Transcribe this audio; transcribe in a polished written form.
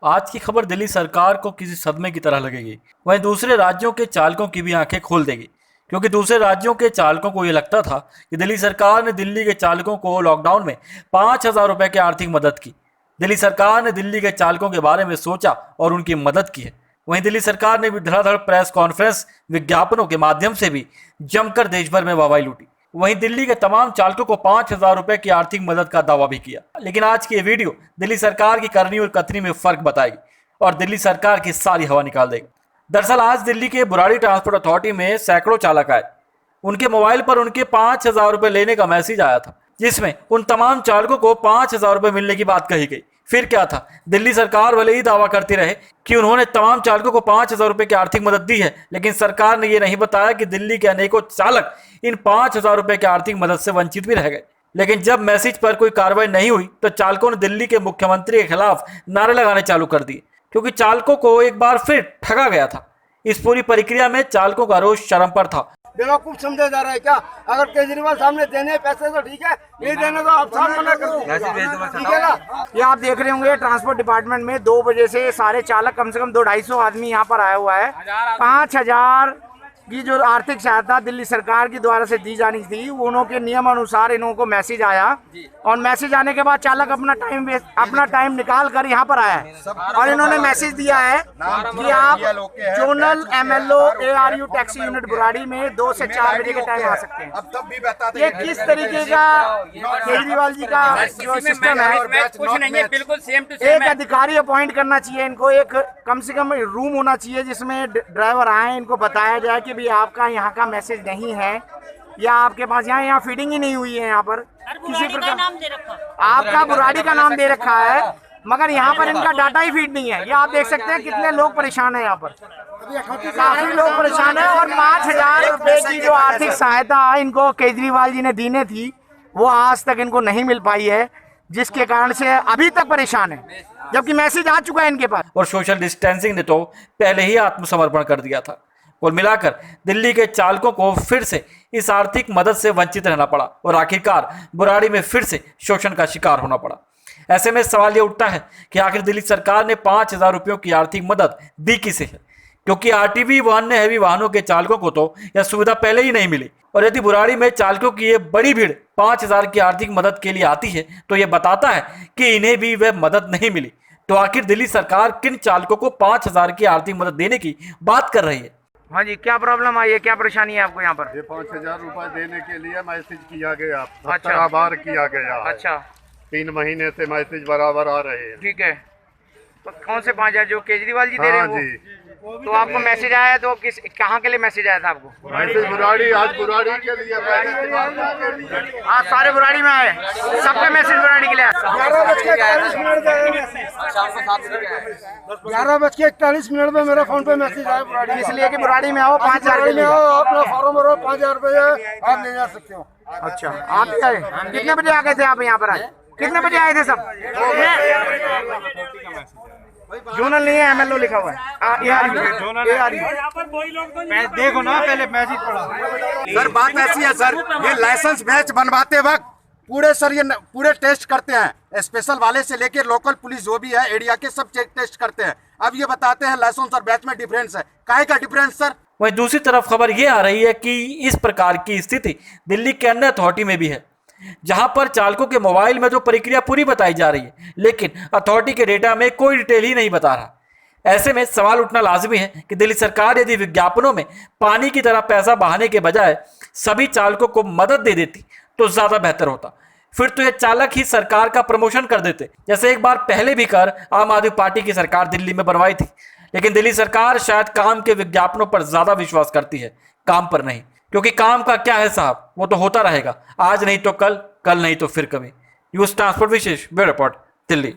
आज की खबर दिल्ली सरकार को किसी सदमे की तरह लगेगी, वहीं दूसरे राज्यों के चालकों की भी आंखें खोल देगी। क्योंकि दूसरे राज्यों के चालकों को यह लगता था कि दिल्ली सरकार ने दिल्ली के चालकों को लॉकडाउन में 5,000 रुपए की आर्थिक मदद की। दिल्ली सरकार ने दिल्ली के चालकों के बारे में सोचा और उनकी मदद की है। वहीं दिल्ली सरकार ने भी धड़ाधड़ प्रेस कॉन्फ्रेंस, विज्ञापनों के माध्यम से भी जमकर देश भर में वाहवाही लूटी। वहीं दिल्ली के तमाम चालकों को 5,000 रुपए की आर्थिक मदद का दावा भी किया। लेकिन आज की ये वीडियो दिल्ली सरकार की करनी और कथनी में फर्क बताएगी और दिल्ली सरकार की सारी हवा निकाल देगी। दरअसल आज दिल्ली के बुराड़ी ट्रांसपोर्ट अथॉरिटी में सैकड़ों चालक आए। उनके मोबाइल पर उनके 5,000 रुपए लेने का मैसेज आया था, जिसमें उन तमाम चालकों को 5,000 रुपए मिलने की बात कही गई। फिर क्या था, दिल्ली सरकार भले ही दावा करती रहे कि उन्होंने तमाम चालकों को 5,000 रुपए की आर्थिक मदद दी है, लेकिन सरकार ने यह नहीं बताया कि दिल्ली के अनेकों चालक इन 5,000 रुपए की आर्थिक मदद से वंचित भी रह गए। लेकिन जब मैसेज पर कोई कार्रवाई नहीं हुई तो चालकों ने दिल्ली के मुख्यमंत्री के खिलाफ नारे लगाने चालू कर दिए, क्योंकि चालकों को एक बार फिर ठगा गया था। इस पूरी प्रक्रिया में चालकों का रोष चरम पर था। बेवकूफ समझा जा रहा है क्या? अगर केजरीवाल साहब ने देने पैसे तो ठीक है, नहीं देने तो आप साफ मना करो, ठीक है ना? ये आप देख रहे होंगे ट्रांसपोर्ट डिपार्टमेंट में 2 बजे से सारे चालक कम से कम 200-250 आदमी यहाँ पर आया हुआ है। 5,000 की जो आर्थिक सहायता दिल्ली सरकार के द्वारा से दी जानी थी, उनके नियम अनुसार इन्हों को मैसेज आया और मैसेज आने के बाद चालक अपना टाइम निकाल कर यहाँ पर आया है और इन्होंने मैसेज दिया है कि आप zonal MLO ARU taxi unit Burari में 2 से 4 बजे के टाइम आ सकते हैं। ये किस तरीके का केजरीवाल जी का जो सिस्टम है, कुछ नहीं है, बिल्कुल सेम टू सेम। एक अधिकारी अपॉइंट करना चाहिए इनको, एक कम से कम रूम होना चाहिए जिसमें ड्राइवर आए, इनको बताया जाए कि भी आपका यहाँ का मैसेज नहीं है या आपके पास यहाँ फीडिंग ही नहीं हुई है। यहाँ पर किसी प्रकार नाम दे रखा, आपका बुराड़ी का नाम दे रखा है, मगर यहाँ पर इनका डाटा ही फीड नहीं है। ये आप देख सकते हैं कितने लोग परेशान हैं, यहाँ पर काफी लोग परेशान हैं। और 5,000 रुपए की जो आर्थिक सहायता इनको केजरीवाल जी ने देनी थी, वो आज तक इनको नहीं मिल पाई है, जिसके कारण से अभी तक परेशान है, जबकि मैसेज आ चुका है इनके पास। और सोशल डिस्टेंसिंग ने तो पहले ही आत्मसमर्पण कर दिया था। कुल मिलाकर दिल्ली के चालकों को फिर से इस आर्थिक मदद से वंचित रहना पड़ा और आखिरकार बुराड़ी में फिर से शोषण का शिकार होना पड़ा। ऐसे में सवाल ये उठता है कि आखिर दिल्ली सरकार ने 5,000 रुपयों की आर्थिक मदद दी किसे है, क्योंकि RTV व अन्य हैवी वाहनों के चालकों को तो यह सुविधा पहले ही नहीं मिली। और यदि बुराड़ी में चालकों की ये बड़ी भीड़ 5,000 की आर्थिक मदद के लिए आती है तो यह बताता है कि इन्हें भी वह मदद नहीं मिली। तो आखिर दिल्ली सरकार किन चालकों को 5,000 की आर्थिक मदद देने की बात कर रही है? हाँ जी, क्या प्रॉब्लम आई है, क्या परेशानी है आपको यहाँ पर? ये 5,000 रुपए देने के लिए मैसेज किया गया, 17 बार किया गया। अच्छा, 3 महीने से मैसेज बराबर आ रहे हैं। ठीक है, तो कौन से 5,000 जो केजरीवाल जी दे रहे हैं वो? जी, तो आपको मैसेज आया, तो कहाँ के लिए मैसेज आया था आपको? मैसेज बुराड़ी, आज बुराड़ी के लिए आज सारे बुराड़ी में आए, सबका मैसेज बुराड़ी के लिए आया। 11:41 में मेरे फोन पे मैसेज आया बुराड़ी, इसलिए कि बुराड़ी में आओ, 5,000 के लिए अपना फॉर्म भरो, 5,000 रुपए आप ले जा सकते हो। अच्छा, आप गए कितने बजे आ गए थे आप यहाँ पर? आज कितने बजे आए थे सब? जोनल नहीं है, MLO लिखा हुआ है। देखो ना, पहले मैसेज पढ़ा। सर बात ऐसी है सर, ये लाइसेंस बैच बनवाते वक्त पूरे टेस्ट करते हैं, स्पेशल वाले से लेकर लोकल पुलिस जो भी है एरिया के सब टेस्ट करते हैं। अब ये बताते हैं लाइसेंस और बैच में डिफरेंस है, काहे का डिफरेंस सर? वहीं दूसरी तरफ खबर यह आ रही है कि इस प्रकार की स्थिति दिल्ली के अन्य अथॉरिटी में भी है, जहां पर चालकों के मोबाइल में जो प्रक्रिया पूरी बताई जा रही है, लेकिन अथॉरिटी के डेटा में कोई डिटेल ही नहीं बता रहा। ऐसे में सवाल उठना लाजमी है कि दिल्ली सरकार यदि विज्ञापनों में पानी की तरह पैसा बहाने के बजाय सभी चालकों को मदद दे देती तो ज्यादा बेहतर होता। फिर तो ये चालक ही सरकार का प्रमोशन कर देते, जैसे एक बार पहले भी कर आम आदमी पार्टी की सरकार दिल्ली में बनवाई थी। लेकिन दिल्ली सरकार शायद काम के विज्ञापनों पर ज्यादा विश्वास करती है, काम पर नहीं। क्योंकि काम का क्या है साहब, वो तो होता रहेगा, आज नहीं तो कल, कल नहीं तो फिर कभी। यूएस ट्रांसपोर्ट विशेष ब्यूरो रिपोर्ट, दिल्ली।